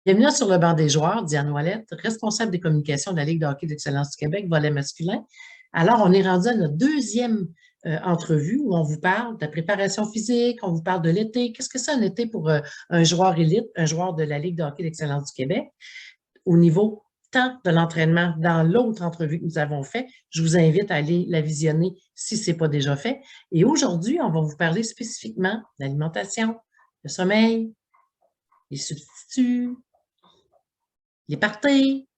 Bienvenue sur le banc des joueurs, Diane Ouellette, responsable des communications de la Ligue de hockey d'excellence du Québec, volet masculin. Alors, on est rendu à notre deuxième entrevue où on vous parle de la préparation physique, on vous parle de l'été. Qu'est-ce que c'est un été pour un joueur élite, un joueur de la Ligue de hockey d'excellence du Québec, au niveau tant de l'entraînement dans l'autre entrevue que nous avons fait. Je vous invite à aller la visionner si ce n'est pas déjà fait. Et aujourd'hui, on va vous parler spécifiquement de l'alimentation, le sommeil, les substituts, les parties.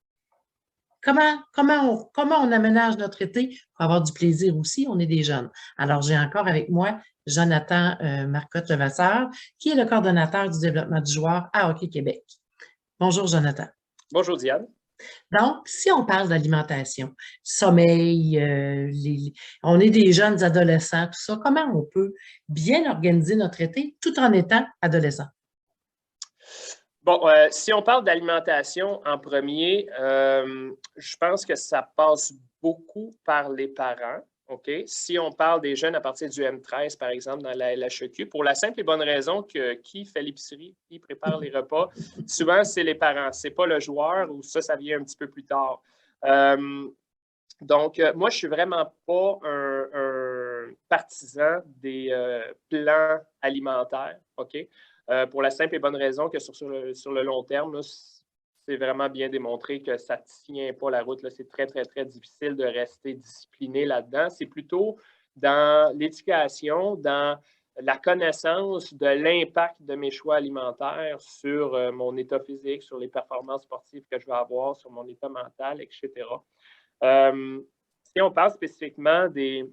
Comment on aménage notre été pour avoir du plaisir aussi? On est des jeunes. Alors, j'ai encore avec moi Jonathan Marcotte-Levasseur, qui est le coordonnateur du développement du joueur à Hockey Québec. Bonjour, Jonathan. Bonjour, Diane. Donc, si on parle d'alimentation, sommeil, on est des jeunes adolescents, tout ça, comment on peut bien organiser notre été tout en étant adolescent? Bon, si on parle d'alimentation en premier, je pense que ça passe beaucoup par les parents. OK? Si on parle des jeunes à partir du M13, par exemple, dans la LHEQ, pour la simple et bonne raison que qui fait l'épicerie, qui prépare les repas, souvent, c'est les parents. Ce n'est pas le joueur ou ça vient un petit peu plus tard. Donc, moi, je ne suis vraiment pas un partisan des plans alimentaires. OK? Pour la simple et bonne raison que sur le long terme, c'est vraiment bien démontré que ça ne tient pas la route. C'est très, très, très difficile de rester discipliné là-dedans. C'est plutôt dans l'éducation, dans la connaissance de l'impact de mes choix alimentaires sur mon état physique, sur les performances sportives que je vais avoir, sur mon état mental, etc. Si on parle spécifiquement des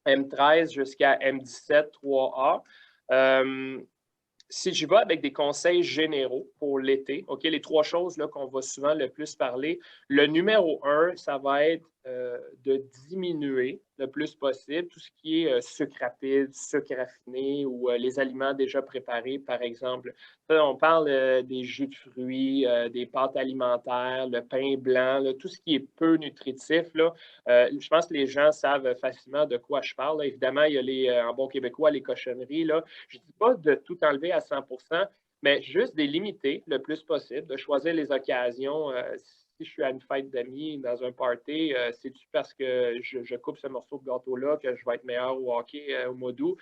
M13 jusqu'à M17 3A, si je vais avec des conseils généraux pour l'été, OK, les trois choses qu'on va souvent le plus parler, le numéro 1, ça va être de diminuer le plus possible tout ce qui est sucre rapide, sucre raffiné ou les aliments déjà préparés, par exemple. Là, on parle des jus de fruits, des pâtes alimentaires, le pain blanc, là, tout ce qui est peu nutritif. Là, je pense que les gens savent facilement de quoi je parle. Là. Évidemment, il y a en bon québécois les cochonneries. Là. Je ne dis pas de tout enlever à 100%, mais juste de limiter le plus possible, de choisir les occasions. Si je suis à une fête d'amis, dans un party, c'est-tu parce que je coupe ce morceau de gâteau-là que je vais être meilleur au hockey au mois d'août?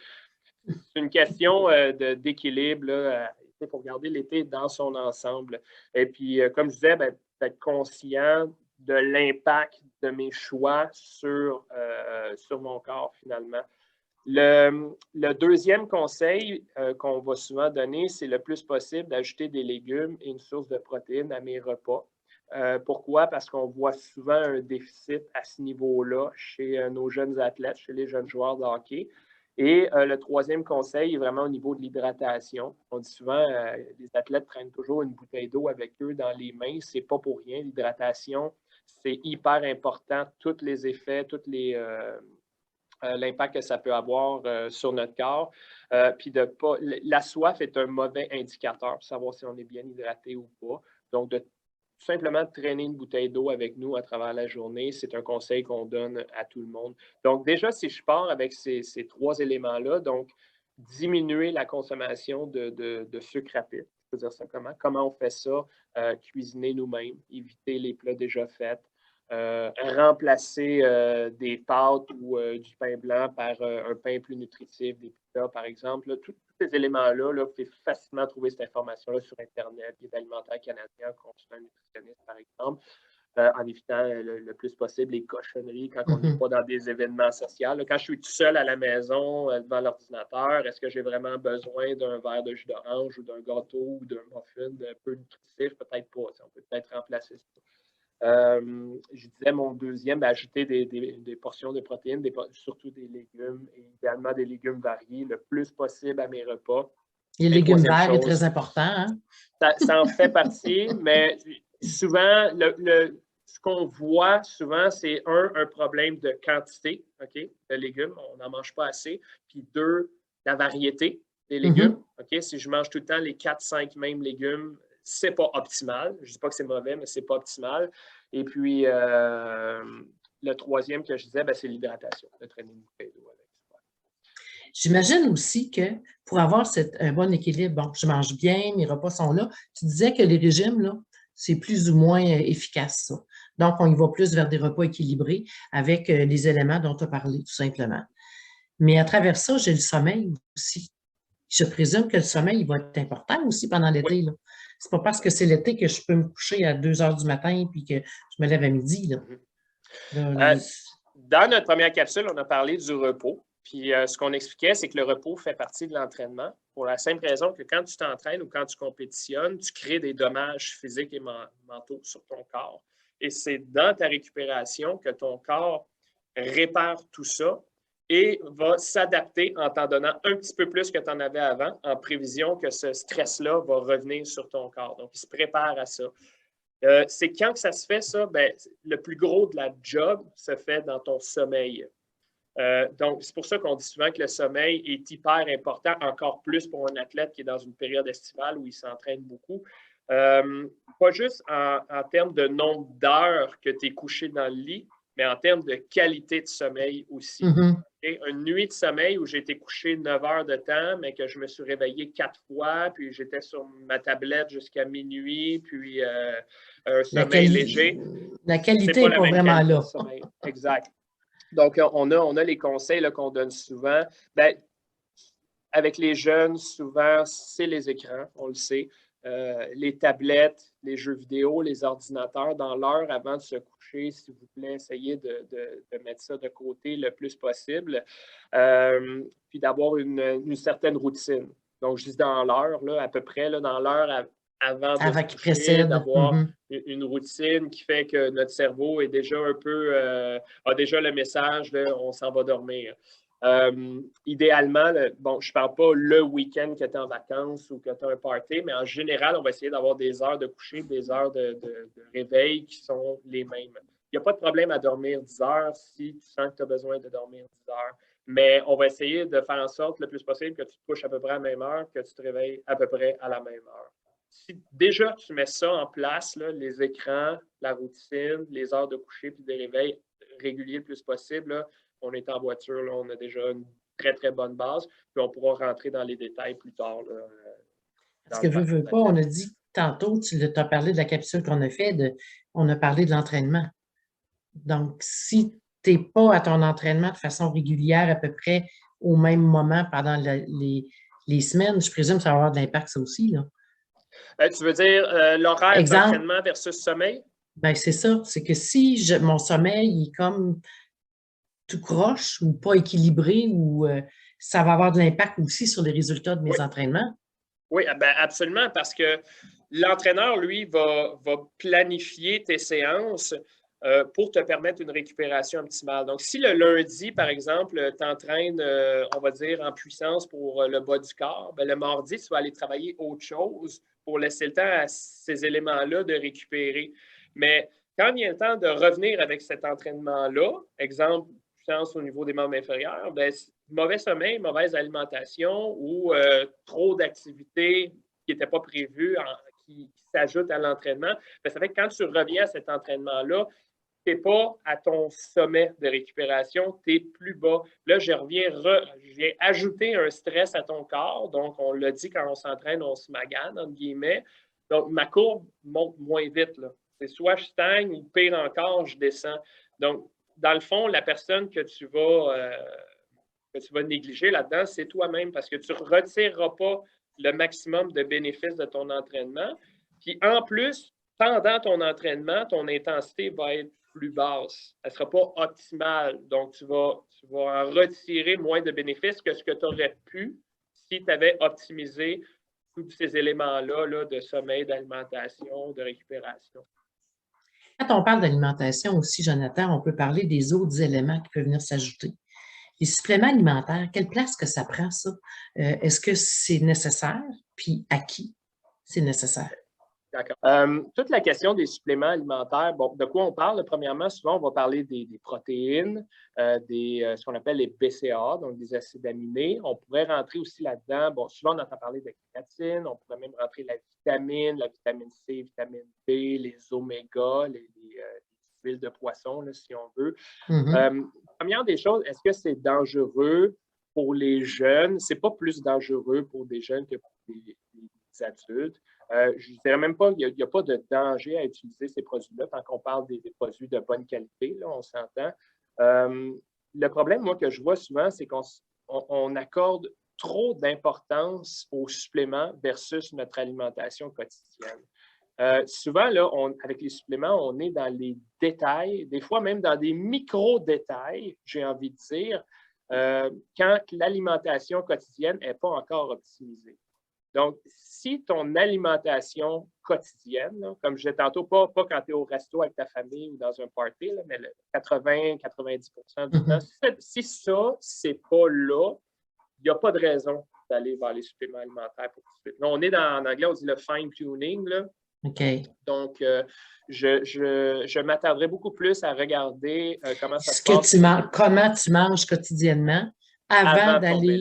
C'est une question d'équilibre. Il faut regarder l'été dans son ensemble. Et puis, comme je disais, être conscient de l'impact de mes choix sur mon corps, finalement. Le deuxième conseil qu'on va souvent donner, c'est le plus possible d'ajouter des légumes et une source de protéines à mes repas. Pourquoi? Parce qu'on voit souvent un déficit à ce niveau-là chez nos jeunes athlètes, chez les jeunes joueurs de hockey. Et le troisième conseil est vraiment au niveau de l'hydratation. On dit souvent les athlètes traînent toujours une bouteille d'eau avec eux dans les mains. C'est pas pour rien. L'hydratation, c'est hyper important. Tous les effets, l'impact que ça peut avoir sur notre corps. Puis la soif est un mauvais indicateur pour savoir si on est bien hydraté ou pas. Donc, de tout simplement traîner une bouteille d'eau avec nous à travers la journée, c'est un conseil qu'on donne à tout le monde. Donc, déjà, si je pars avec ces trois éléments-là, donc diminuer la consommation de sucre rapide. Je peux dire ça comment? Comment on fait ça? Cuisiner nous-mêmes, éviter les plats déjà faits. Remplacer des pâtes ou du pain blanc par un pain plus nutritif, des pizzas, par exemple. Là, tous ces éléments-là, vous pouvez facilement trouver cette information-là sur Internet, Guide alimentaire canadien, consultant un nutritionniste, par exemple, en évitant le plus possible les cochonneries quand on n'est pas dans des événements sociaux. Là, quand je suis tout seul à la maison, devant l'ordinateur, est-ce que j'ai vraiment besoin d'un verre de jus d'orange ou d'un gâteau ou d'un muffin un peu nutritif? Peut-être pas. On peut peut-être remplacer ça. Je disais mon deuxième, ajouter des portions de protéines, surtout des légumes, et idéalement des légumes variés le plus possible à mes repas. Les légumes verts est très important. Hein? Ça en fait partie, mais souvent, ce qu'on voit souvent, c'est un problème de quantité de légumes. On n'en mange pas assez. Puis deux, la variété des légumes. Si je mange tout le temps les 4-5 mêmes légumes, c'est pas optimal. Je ne dis pas que c'est mauvais, mais c'est pas optimal. Et puis, le troisième que je disais, c'est l'hydratation, de traîner une bouteille d'eau avec. J'imagine aussi que pour avoir un bon équilibre, bon, je mange bien, mes repas sont là. Tu disais que les régimes, là, c'est plus ou moins efficace, ça. Donc, on y va plus vers des repas équilibrés avec les éléments dont tu as parlé, tout simplement. Mais à travers ça, j'ai le sommeil aussi. Je présume que le sommeil, il va être important aussi pendant Oui. l'été, là. C'est pas parce que c'est l'été que je peux me coucher à 2 heures du matin puis que je me lève à midi, là. Là, Dans notre première capsule, on a parlé du repos. Puis ce qu'on expliquait, c'est que le repos fait partie de l'entraînement pour la simple raison que quand tu t'entraînes ou quand tu compétitionnes, tu crées des dommages physiques et mentaux sur ton corps. Et c'est dans ta récupération que ton corps répare tout ça et va s'adapter en t'en donnant un petit peu plus que tu en avais avant, en prévision que ce stress-là va revenir sur ton corps. Donc, il se prépare à ça. C'est quand que ça se fait, ça? Ben, le plus gros de la job se fait dans ton sommeil. Donc, c'est pour ça qu'on dit souvent que le sommeil est hyper important, encore plus pour un athlète qui est dans une période estivale où il s'entraîne beaucoup. Pas juste en termes de nombre d'heures que tu es couché dans le lit, mais en termes de qualité de sommeil aussi. Okay? Une nuit de sommeil où j'ai été couché 9 heures de temps, mais que je me suis réveillé 4 fois, puis j'étais sur ma tablette jusqu'à minuit, puis un sommeil léger. La qualité n'est pas vraiment là. Sommeil. Exact. Donc, on a les conseils qu'on donne souvent. Ben, avec les jeunes, souvent, c'est les écrans, on le sait. Les tablettes, les jeux vidéo, les ordinateurs, dans l'heure avant de se coucher, s'il vous plaît, essayez de mettre ça de côté le plus possible. Puis d'avoir une certaine routine. Donc, je dis dans l'heure, à peu près, dans l'heure avant de se coucher, d'avoir une routine qui fait que notre cerveau est déjà un peu, a déjà le message de on s'en va dormir. Idéalement, bon, je ne parle pas le week-end que tu es en vacances ou que tu as un party, mais en général, on va essayer d'avoir des heures de coucher, des heures de réveil qui sont les mêmes. Il n'y a pas de problème à dormir 10 heures si tu sens que tu as besoin de dormir 10 heures. Mais on va essayer de faire en sorte le plus possible que tu te couches à peu près à la même heure, que tu te réveilles à peu près à la même heure. Si déjà tu mets ça en place, là, les écrans, la routine, les heures de coucher puis des réveils réguliers le plus possible, là, on est en voiture, là, on a déjà une très, très bonne base, puis on pourra rentrer dans les détails plus tard. Là, parce que veux pas, on a dit tantôt, tu as parlé de la capsule qu'on a fait, on a parlé de l'entraînement. Donc, si tu n'es pas à ton entraînement de façon régulière, à peu près au même moment pendant les semaines, je présume que ça va avoir de l'impact, ça aussi, là. Tu veux dire l'horaire d'entraînement versus sommeil? Bien, c'est ça. C'est que si mon sommeil est comme tout croche ou pas équilibré, ou ça va avoir de l'impact aussi sur les résultats de mes entraînements? Oui, ben absolument, parce que l'entraîneur, lui, va planifier tes séances pour te permettre une récupération optimale. Donc, si le lundi, par exemple, tu entraînes, on va dire, en puissance pour le bas du corps, ben, le mardi, tu vas aller travailler autre chose pour laisser le temps à ces éléments-là de récupérer. Mais quand vient le temps de revenir avec cet entraînement-là, exemple, puissance au niveau des membres inférieurs, ben, mauvais sommeil, mauvaise alimentation ou trop d'activités qui n'étaient pas prévues, qui s'ajoutent à l'entraînement, ben, ça fait que quand tu reviens à cet entraînement-là, tu n'es pas à ton sommet de récupération, tu es plus bas. Là, je viens ajouter un stress à ton corps. Donc, on l'a dit, quand on s'entraîne, on se magane, entre guillemets. Donc, ma courbe monte moins vite. C'est soit je stagne ou pire encore, je descends. Donc, dans le fond, la personne que tu vas négliger là-dedans, c'est toi-même parce que tu ne retireras pas le maximum de bénéfices de ton entraînement. Puis en plus, pendant ton entraînement, ton intensité va être plus basse. Elle ne sera pas optimale. Donc, tu vas en retirer moins de bénéfices que ce que tu aurais pu si tu avais optimisé tous ces éléments-là là, de sommeil, d'alimentation, de récupération. Quand on parle d'alimentation aussi, Jonathan, on peut parler des autres éléments qui peuvent venir s'ajouter. Les suppléments alimentaires, quelle place que ça prend, ça? Est-ce que c'est nécessaire? Puis à qui c'est nécessaire? D'accord. Toute la question des suppléments alimentaires, bon, de quoi on parle? Premièrement, souvent, on va parler des protéines, ce qu'on appelle les BCA, donc des acides aminés. On pourrait rentrer aussi là-dedans, bon, souvent, on entend parler de kératine, on pourrait même rentrer la vitamine C, vitamine B, les oméga, les huiles de poisson, là, si on veut. Première des choses, est-ce que c'est dangereux? pour les jeunes, ce n'est pas plus dangereux pour des jeunes que pour des adultes. Je ne dirais même pas qu'il n'y a pas de danger à utiliser ces produits-là tant qu'on parle des produits de bonne qualité, là, on s'entend. Le problème, moi, que je vois souvent, c'est qu'on accorde trop d'importance aux suppléments versus notre alimentation quotidienne. Souvent, là, avec les suppléments, on est dans les détails, des fois même dans des micro-détails, j'ai envie de dire, quand l'alimentation quotidienne n'est pas encore optimisée. Donc, si ton alimentation quotidienne, là, comme je disais tantôt, pas quand tu es au resto avec ta famille ou dans un party, là, mais 80-90% du temps, si ça, c'est pas là, il n'y a pas de raison d'aller vers les suppléments alimentaires pour tout de suite. Là, on est en anglais, on dit le fine-tuning, là. OK. Donc, je m'attarderai beaucoup plus à regarder comment ça se passe. Comment tu manges quotidiennement avant d'aller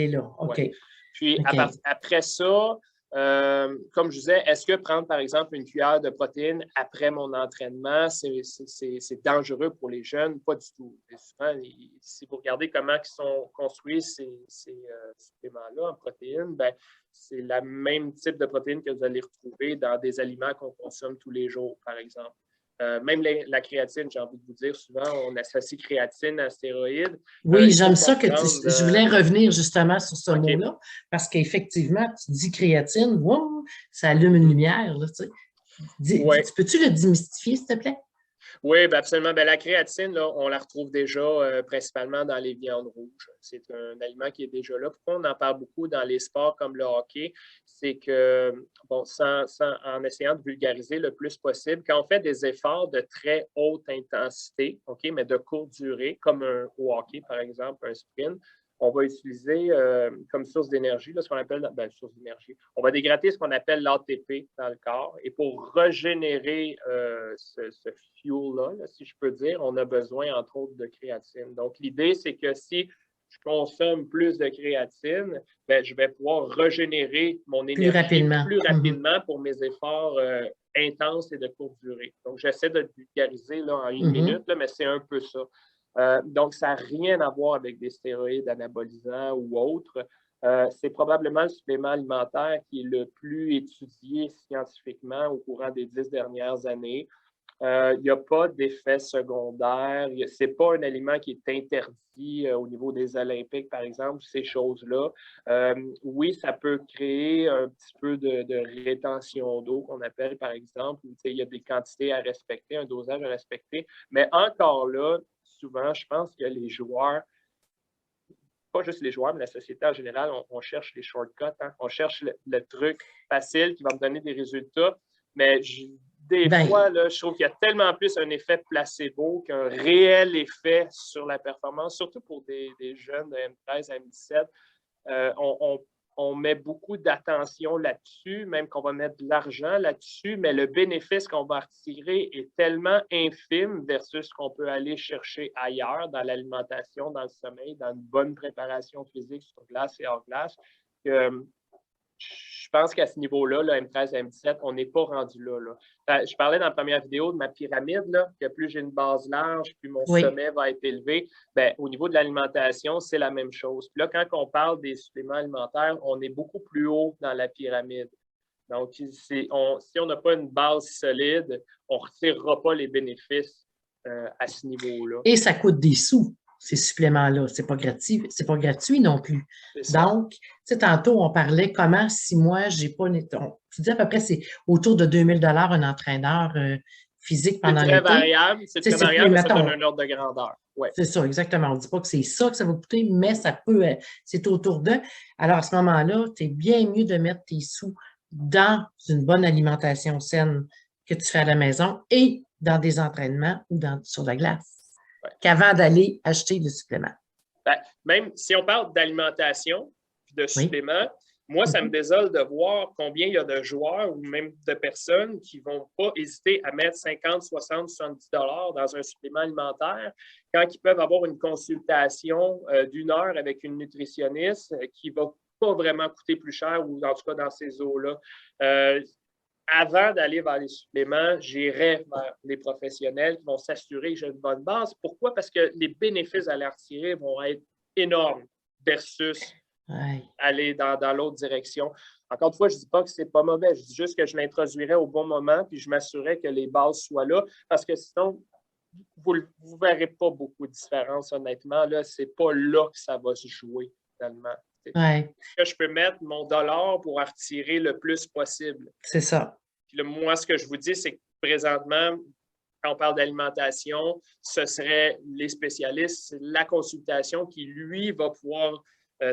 là. OK. Ouais. Puis, okay. après ça, comme je disais, est-ce que prendre, par exemple, une cuillère de protéines après mon entraînement, c'est dangereux pour les jeunes? Pas du tout. Et souvent, si vous regardez comment ils sont construits ces suppléments-là en protéines, ben, c'est le même type de protéines que vous allez retrouver dans des aliments qu'on consomme tous les jours, par exemple. Même la créatine, j'ai envie de vous dire, souvent, on associe créatine à stéroïdes. Oui, j'aime ça que je voulais revenir justement sur ce mot-là, parce qu'effectivement, tu dis créatine, wow, ça allume une lumière. Là, tu sais. Peux-tu le démystifier, s'il te plaît? Oui, ben absolument. Ben, la créatine, là, on la retrouve déjà principalement dans les viandes rouges. C'est un aliment qui est déjà là. Pourquoi on en parle beaucoup dans les sports comme le hockey? C'est que, bon, en essayant de vulgariser le plus possible, quand on fait des efforts de très haute intensité, OK, mais de courte durée, comme au hockey, par exemple, un sprint, on va utiliser comme source d'énergie, ce qu'on appelle, source d'énergie, on va dégrader ce qu'on appelle l'ATP dans le corps. Et pour régénérer ce fuel-là, si je peux dire, on a besoin, entre autres, de créatine. Donc, l'idée, c'est que si je consomme plus de créatine, ben, je vais pouvoir régénérer mon énergie plus rapidement pour mes efforts intenses et de courte durée. Donc, j'essaie de le vulgariser là, en une minute, là, mais c'est un peu ça. Donc, ça n'a rien à voir avec des stéroïdes anabolisants ou autres. C'est probablement le supplément alimentaire qui est le plus étudié scientifiquement au courant des 10 dernières années. Il n'y a pas d'effet secondaire. Ce n'est pas un aliment qui est interdit au niveau des Olympiques, par exemple, ces choses-là. Oui, ça peut créer un petit peu de rétention d'eau, qu'on appelle, par exemple. Il y a des quantités à respecter, un dosage à respecter. Mais encore là, souvent, je pense que les joueurs, pas juste les joueurs, mais la société en général, on cherche les shortcuts. Hein? On cherche le truc facile qui va me donner des résultats. Mais des fois, là, je trouve qu'il y a tellement plus un effet placebo qu'un réel effet sur la performance, surtout pour des jeunes de M13 à M17. On met beaucoup d'attention là-dessus, même qu'on va mettre de l'argent là-dessus, mais le bénéfice qu'on va retirer est tellement infime versus ce qu'on peut aller chercher ailleurs dans l'alimentation, dans le sommeil, dans une bonne préparation physique sur glace et hors glace, que je pense qu'à ce niveau-là, là, M13 et M17, on n'est pas rendu là, là. Je parlais dans la première vidéo de ma pyramide, là, que plus j'ai une base large, plus mon sommet va être élevé. Bien, au niveau de l'alimentation, c'est la même chose. Puis là, quand on parle des suppléments alimentaires, on est beaucoup plus haut dans la pyramide. Donc, si on n'a pas une base solide, on ne retirera pas les bénéfices à ce niveau-là. Et ça coûte des sous, ces suppléments-là. C'est pas gratuit non plus. Donc, tu sais, tantôt, on parlait comment si moi, j'ai pas tu dis à peu près, c'est autour de 2000 $ un entraîneur physique pendant l'été. C'est très variable, mais ça donne un ordre de grandeur. Ouais. C'est ça, exactement. On ne dit pas que c'est ça que ça va coûter, mais ça peut, c'est autour d'eux. Alors, à ce moment-là, c'est bien mieux de mettre tes sous dans une bonne alimentation saine que tu fais à la maison et dans des entraînements ou sur la glace qu'avant d'aller acheter le supplément. Ben, même si on parle d'alimentation et de suppléments, moi, ça me désole de voir combien il y a de joueurs ou même de personnes qui ne vont pas hésiter à mettre 50, 60, 70 $ dans un supplément alimentaire quand ils peuvent avoir une consultation d'1 heure avec une nutritionniste qui ne va pas vraiment coûter plus cher ou en tout cas dans ces eaux-là. Avant d'aller vers les suppléments, j'irai vers les professionnels qui vont s'assurer que j'ai une bonne base. Pourquoi? Parce que les bénéfices à les retirer vont être énorme versus aller dans l'autre direction. Encore une fois, je ne dis pas que ce n'est pas mauvais, je dis juste que je l'introduirais au bon moment, puis je m'assurais que les bases soient là, parce que sinon, vous ne verrez pas beaucoup de différence, honnêtement. Ce n'est pas là que ça va se jouer, finalement. Que je peux mettre mon dollar pour en retirer le plus possible. C'est ça. Puis moi, ce que je vous dis, c'est que présentement, quand on parle d'alimentation, ce serait les spécialistes, la consultation qui, lui, va pouvoir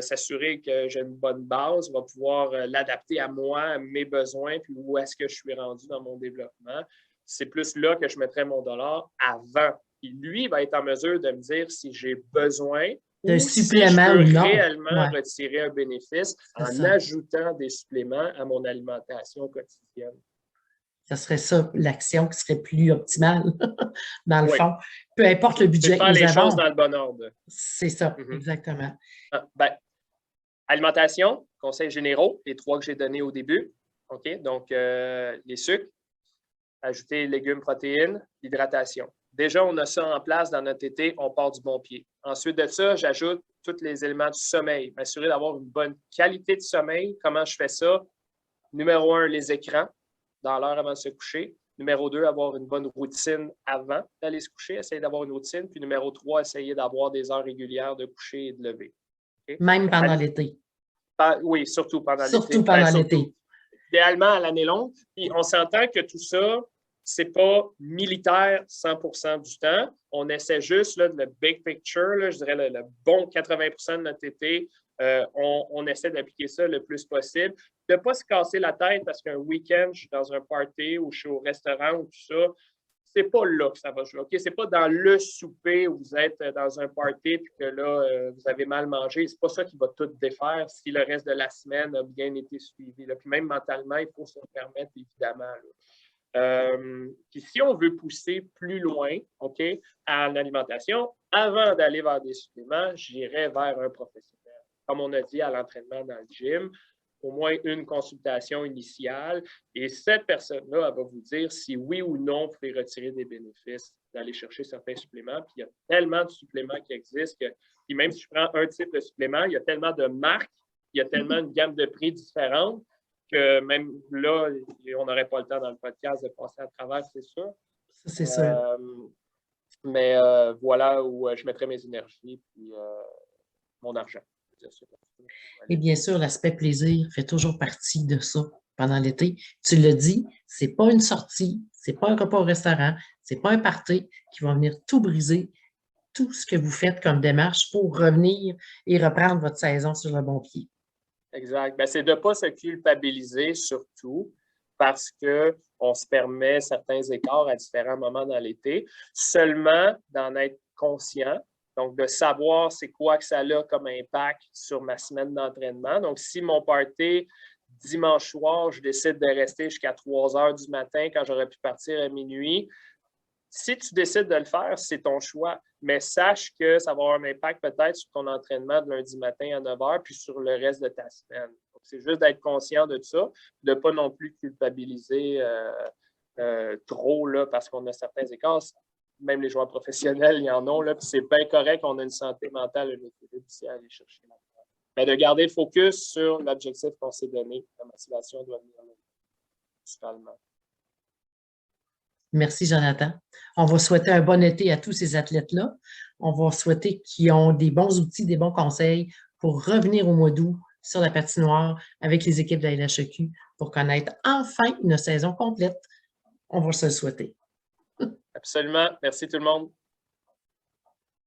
s'assurer que j'ai une bonne base, va pouvoir l'adapter à moi, à mes besoins, puis où est-ce que je suis rendu dans mon développement. C'est plus là que je mettrais mon dollar avant. Puis lui va être en mesure de me dire si j'ai besoin d'un supplément si je peux ou non. réellement retirer un bénéfice en ajoutant des suppléments à mon alimentation quotidienne. Ça serait ça, l'action qui serait plus optimale, dans le fond. Peu importe le budget que nous avons. Faire les choses dans le bon ordre. C'est ça, exactement. Alimentation, conseils généraux, les 3 que j'ai donnés au début. OK? Donc, les sucres, ajouter légumes, protéines, l'hydratation. Déjà, on a ça en place dans notre été, on part du bon pied. Ensuite de ça, j'ajoute tous les éléments du sommeil, m'assurer d'avoir une bonne qualité de sommeil. Comment je fais ça? Numéro 1, les écrans, dans l'heure avant de se coucher. Numéro 2, avoir une bonne routine avant d'aller se coucher, essayer d'avoir une routine. Puis numéro 3, essayer d'avoir des heures régulières de coucher et de lever. Okay? Même pendant l'été. Oui, surtout pendant l'été. Surtout pendant l'été. Idéalement à l'année longue. Puis on s'entend que tout ça, ce n'est pas militaire 100% du temps. On essaie juste là, le big picture, là, je dirais le bon 80% de notre été. On essaie d'appliquer ça le plus possible. De ne pas se casser la tête parce qu'un week-end, je suis dans un party ou je suis au restaurant ou tout ça. Ce n'est pas là que ça va jouer. Okay? Ce n'est pas dans le souper où vous êtes dans un party et que là, vous avez mal mangé. Ce n'est pas ça qui va tout défaire si le reste de la semaine a bien été suivi. Là. Puis même mentalement, il faut se le permettre, évidemment. Là. Puis si on veut pousser plus loin, OK, à l'alimentation, avant d'aller vers des suppléments, j'irai vers un professionnel. Comme on a dit à l'entraînement dans le gym, au moins une consultation initiale. Et cette personne-là, elle va vous dire si oui ou non vous pouvez retirer des bénéfices d'aller chercher certains suppléments. Puis il y a tellement de suppléments qui existent que, puis même si je prends un type de supplément, il y a tellement de marques, il y a tellement une gamme de prix différente que même là, on n'aurait pas le temps dans le podcast de passer à travers, c'est sûr. C'est sûr. Mais voilà où je mettrais mes énergies puis mon argent. Et bien sûr, l'aspect plaisir fait toujours partie de ça pendant l'été. Tu l'as dit, ce n'est pas une sortie, ce n'est pas un repas au restaurant, ce n'est pas un party qui va venir tout briser, tout ce que vous faites comme démarche pour revenir et reprendre votre saison sur le bon pied. Exact. Ben, c'est de ne pas se culpabiliser surtout parce qu'on se permet certains écarts à différents moments dans l'été, seulement d'en être conscient. Donc, de savoir c'est quoi que ça a comme impact sur ma semaine d'entraînement. Donc, si mon party, dimanche soir, je décide de rester jusqu'à 3 heures du matin quand j'aurais pu partir à minuit, si tu décides de le faire, c'est ton choix. Mais sache que ça va avoir un impact peut-être sur ton entraînement de lundi matin à 9 heures puis sur le reste de ta semaine. Donc, c'est juste d'être conscient de ça, de ne pas non plus culpabiliser trop là, parce qu'on a certains écarts. Même les joueurs professionnels, y en ont, là, puis c'est bien correct qu'on a une santé mentale, un équilibre ici à aller chercher. Mais de garder le focus sur l'objectif qu'on s'est donné. La motivation doit venir là, principalement. Merci, Jonathan. On va souhaiter un bon été à tous ces athlètes-là. On va souhaiter qu'ils ont des bons outils, des bons conseils pour revenir au mois d'août sur la patinoire avec les équipes de la LHEQ pour connaître enfin une saison complète. On va se le souhaiter. Absolument. Merci tout le monde.